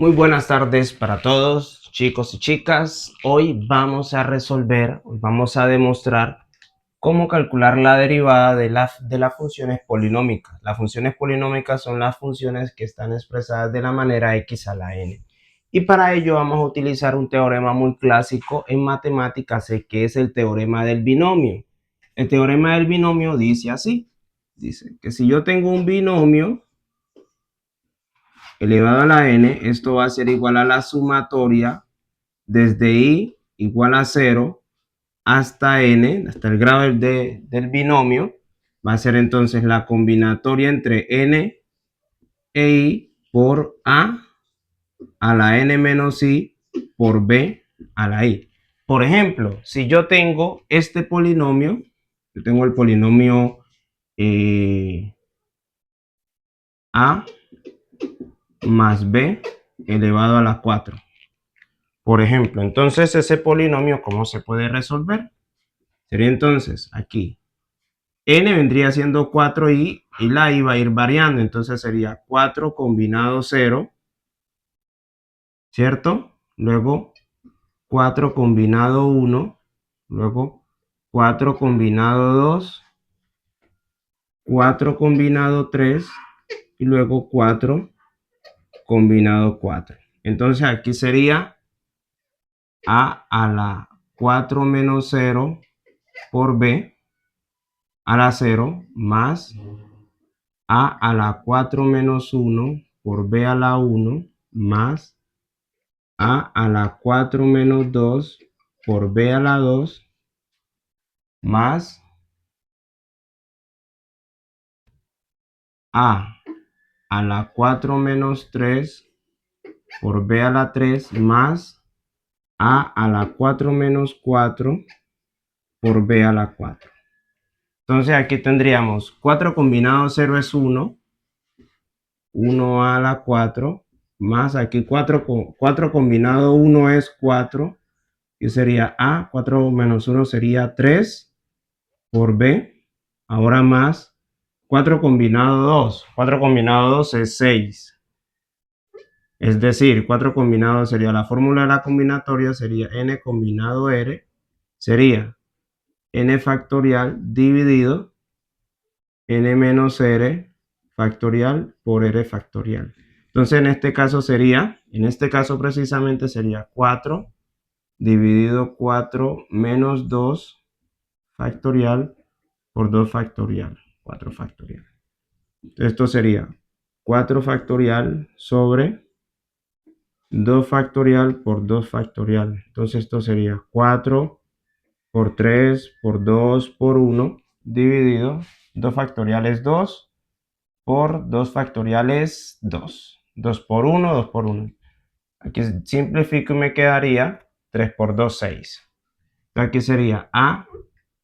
Muy buenas tardes para todos, chicos y chicas. Hoy vamos a demostrar cómo calcular la derivada de las funciones polinómicas. Las funciones polinómicas son las funciones que están expresadas de la manera x a la n. Y para ello vamos a utilizar un teorema muy clásico en matemáticas, que es el teorema del binomio. El teorema del binomio dice así. Dice que si yo tengo un binomio elevado a la n, esto va a ser igual a la sumatoria desde i igual a 0 hasta n, hasta el grado del binomio. Va a ser entonces la combinatoria entre n e i por a la n menos i por b a la i. Por ejemplo, si yo tengo este polinomio, yo tengo el polinomio a más b elevado a la 4. Por ejemplo, entonces ese polinomio, ¿cómo se puede resolver? Sería entonces aquí, n vendría siendo 4i y la i va a ir variando, entonces sería 4 combinado 0, ¿cierto? Luego 4 combinado 1, luego 4 combinado 2, 4 combinado 3 y luego 4 combinado 4. Entonces aquí sería a la 4 menos 0 por b a la 0 más a la 4 menos 1 por b a la 1 más a la 4 menos 2 por b a la 2 más a la 4 menos 3 por b a la 3 más a la 4 menos 4 por b a la 4. Entonces aquí tendríamos 4 combinado 0 es 1, 1 a la 4, más aquí 4 combinado 1 es 4, que sería a, 4 menos 1 sería 3 por b, ahora más 4 combinado 2, 4 combinado 2 es 6, es decir, 4 combinado sería la fórmula de la combinatoria, sería n combinado r, sería n factorial dividido n menos r factorial por r factorial. Entonces en este caso precisamente sería 4 dividido 4 menos 2 factorial por 2 factorial, 4 factorial. Esto sería 4 factorial sobre 2 factorial por 2 factorial. Entonces esto sería 4 por 3 por 2 por 1 dividido 2 factorial es 2 por 2 factorial es 2. 2 por 1, 2 por 1. Aquí simplifico y me quedaría 3 por 2, 6. Aquí sería a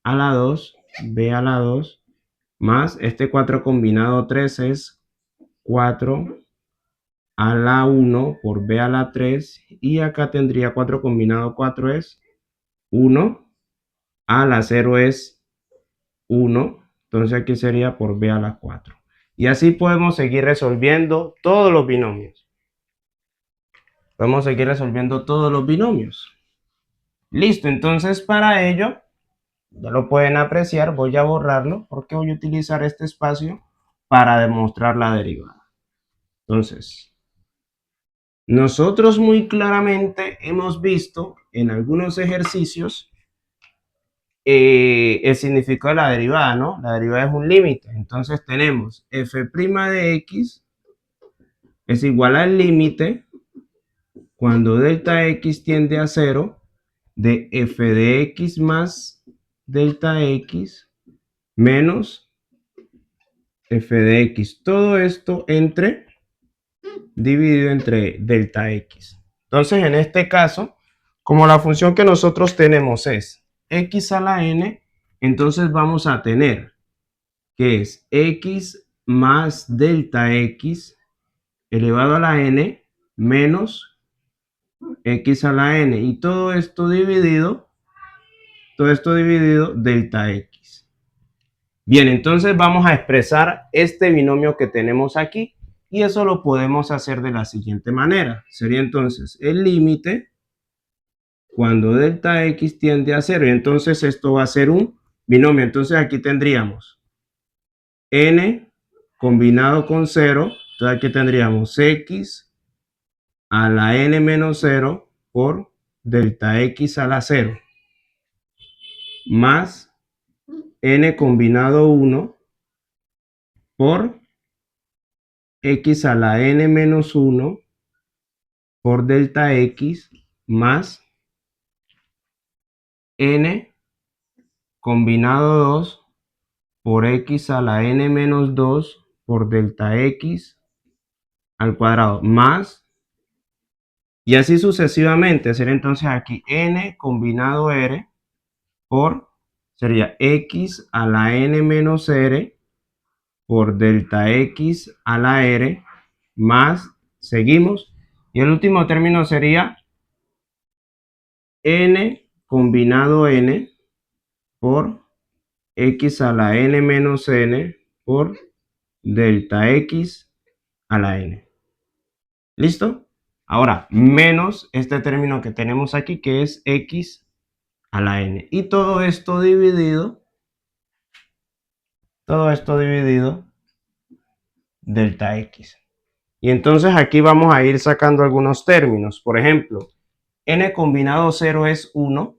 la 2, b a la 2, más este 4 combinado 3 es 4 a la 1 por b a la 3, y acá tendría 4 combinado 4 es 1, a la 0 es 1, entonces aquí sería por b a la 4. Y así podemos seguir resolviendo todos los binomios. Podemos seguir resolviendo todos los binomios. Listo, entonces para ello, ya lo pueden apreciar, voy a borrarlo porque voy a utilizar este espacio para demostrar la derivada. Entonces, nosotros muy claramente hemos visto en algunos ejercicios el significado de la derivada, ¿no? La derivada es un límite. Entonces tenemos f' de x es igual al límite cuando delta x tiende a 0 de f de x más delta x menos f de x. Todo esto dividido entre delta x. Entonces, en este caso, como la función que nosotros tenemos es x a la n, entonces vamos a tener que es x más delta x elevado a la n menos x a la n, y todo esto dividido delta x. Bien, entonces vamos a expresar este binomio que tenemos aquí Y eso lo podemos hacer de la siguiente manera. Sería entonces el límite cuando delta x tiende a 0. Y entonces esto va a ser un binomio. Entonces aquí tendríamos n combinado con 0. Entonces aquí tendríamos x a la n menos 0 por delta x a la 0 más n combinado 1 por x a la n menos 1 por delta x más n combinado 2 por x a la n menos 2 por delta x al cuadrado más, y así sucesivamente. Sería entonces aquí n combinado r por, sería x a la n menos r por delta x a la r más, seguimos, y el último término sería n combinado n por x a la n menos n por delta x a la n. ¿Listo? Ahora, menos este término que tenemos aquí, que es x a la n. Y todo esto dividido delta x. Y entonces aquí vamos a ir sacando algunos términos. Por ejemplo, n combinado 0 es 1,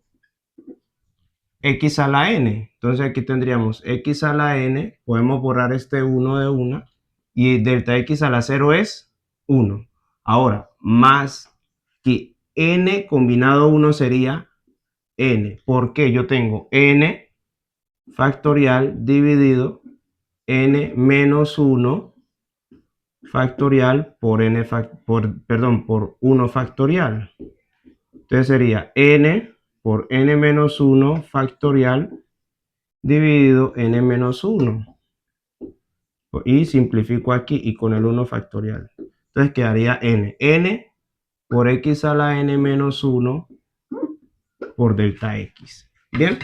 x a la n. Entonces aquí tendríamos x a la n, podemos borrar este 1 de una, y delta x a la 0 es 1. Ahora, más que n combinado 1 sería n. ¿Por qué? Yo tengo n factorial dividido n menos 1 factorial por n por 1 factorial. Entonces sería n por n menos 1 factorial dividido n menos 1. Y simplifico aquí y con el 1 factorial. Entonces quedaría n por x a la n menos 1 por delta x. Bien,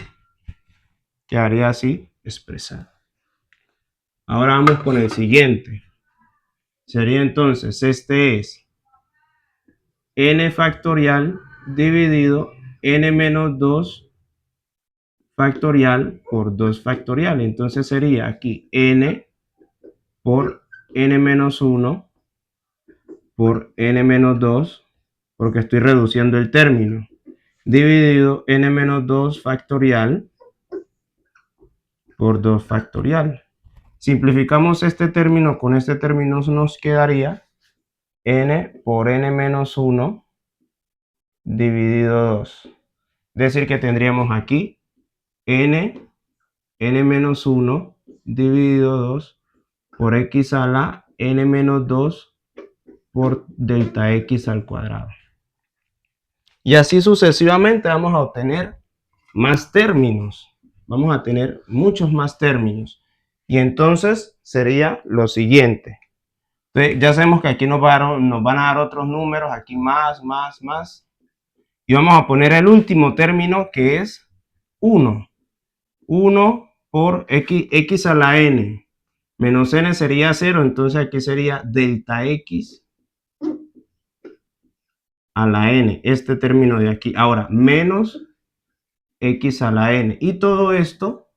quedaría así expresado. Ahora vamos con el siguiente. Sería entonces, este es n factorial dividido n menos 2 factorial por 2 factorial. Entonces sería aquí n por n menos 1 por n menos 2, porque estoy reduciendo el término, dividido n menos 2 factorial por 2 factorial. Simplificamos este término, con este término nos quedaría n por n menos 1 dividido 2. Es decir, que tendríamos aquí n menos 1 dividido 2 por x a la n menos 2 por delta x al cuadrado. Y así sucesivamente vamos a obtener más términos. Vamos a tener muchos más términos. Y entonces sería lo siguiente. Entonces, ya sabemos que aquí nos van a dar otros números, aquí más. Y vamos a poner el último término, que es 1. 1 por x a la n. Menos n sería 0, entonces aquí sería delta x a la n, este término de aquí. Ahora, menos x a la n. Y todo esto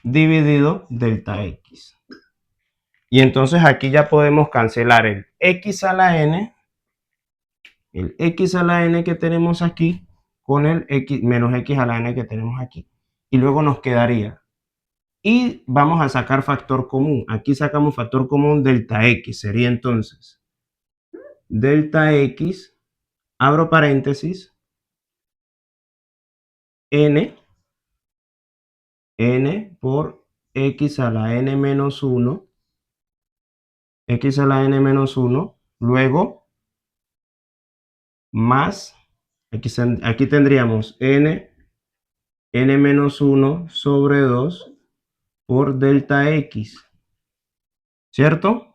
dividido delta x. Y entonces aquí ya podemos cancelar el x a la n que tenemos aquí con el x menos x a la n que tenemos aquí. Y luego nos quedaría. Y vamos a sacar factor común. Aquí sacamos factor común delta x. Sería entonces delta x, abro paréntesis, n por x a la n menos 1, x a la n menos 1, luego más, aquí tendríamos n menos 1 sobre 2 por delta x, ¿cierto?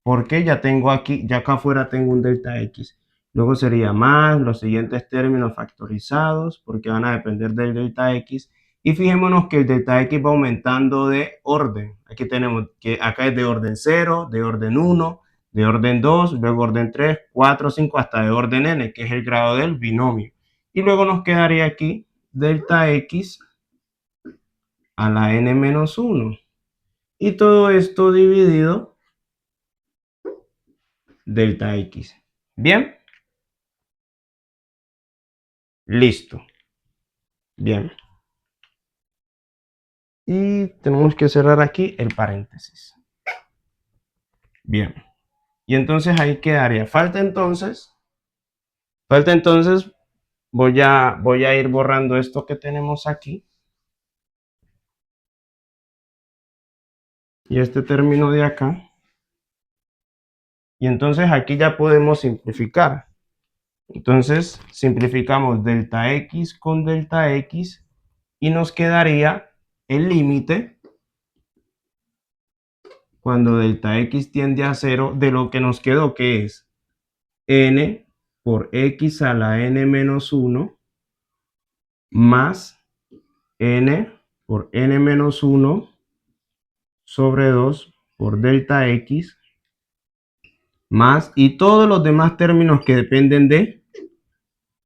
Porque ya tengo aquí, ya acá afuera tengo un delta x. Luego sería más los siguientes términos factorizados, porque van a depender del delta x. Y fijémonos que el delta X va aumentando de orden. Aquí tenemos que acá es de orden 0, de orden 1, de orden 2, luego orden 3, 4, 5, hasta de orden n, que es el grado del binomio. Y luego nos quedaría aquí delta X a la n menos 1. Y todo esto dividido delta X. ¿Bien? Listo. Bien. Y tenemos que cerrar aquí el paréntesis. Bien. Y entonces ahí quedaría. Falta entonces, voy a ir borrando esto que tenemos aquí. Y este término de acá. Y entonces aquí ya podemos simplificar. Entonces simplificamos delta X con delta X y nos quedaría el límite cuando delta X tiende a 0 de lo que nos quedó, que es n por X a la n menos 1 más n por n menos 1 sobre 2 por delta X más, y todos los demás términos que dependen de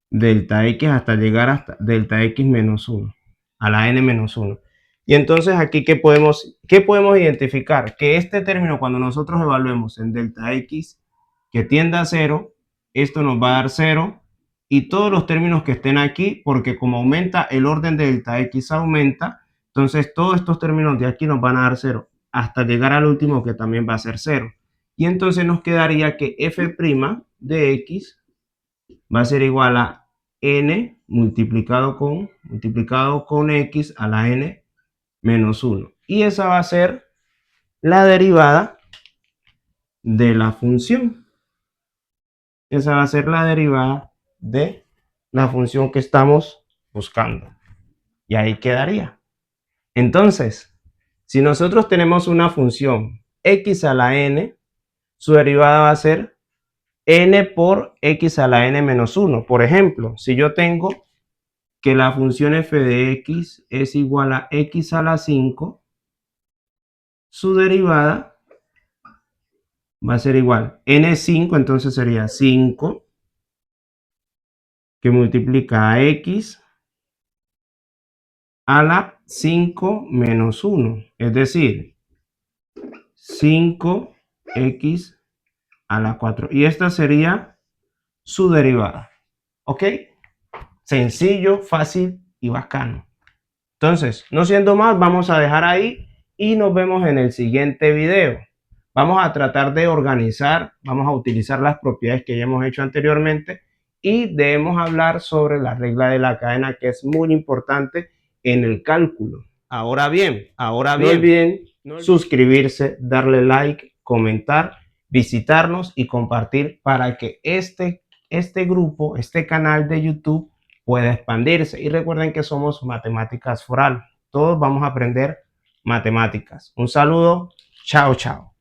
delta X hasta llegar hasta delta X menos 1 a la n menos 1. Y entonces aquí, ¿qué podemos identificar? Que este término, cuando nosotros evaluemos en delta X que tienda a 0, esto nos va a dar 0, y todos los términos que estén aquí, porque como aumenta el orden de delta X aumenta, entonces todos estos términos de aquí nos van a dar 0, hasta llegar al último que también va a ser 0. Y entonces nos quedaría que f' de X va a ser igual a n multiplicado con X a la n menos 1. Y esa va a ser la derivada de la función. Esa va a ser la derivada de la función que estamos buscando. Y ahí quedaría. Entonces, si nosotros tenemos una función x a la n, su derivada va a ser n por x a la n menos 1. Por ejemplo, si yo tengo que la función f de x es igual a x a la 5, su derivada va a ser igual n5, entonces sería 5 que multiplica a x a la 5 menos 1, es decir, 5x a la 4. Y esta sería su derivada. ¿Ok? Sencillo, fácil y bacano. Entonces, no siendo más, vamos a dejar ahí y nos vemos en el siguiente video. Vamos a tratar de organizar, vamos a utilizar las propiedades que ya hemos hecho anteriormente y debemos hablar sobre la regla de la cadena, que es muy importante en el cálculo. Ahora bien, no olviden suscribirse, darle like, comentar, visitarnos y compartir para que este grupo, este canal de YouTube pueda expandirse. Y recuerden que somos Matemáticas for All. Todos vamos a aprender matemáticas. Un saludo. Chao, chao.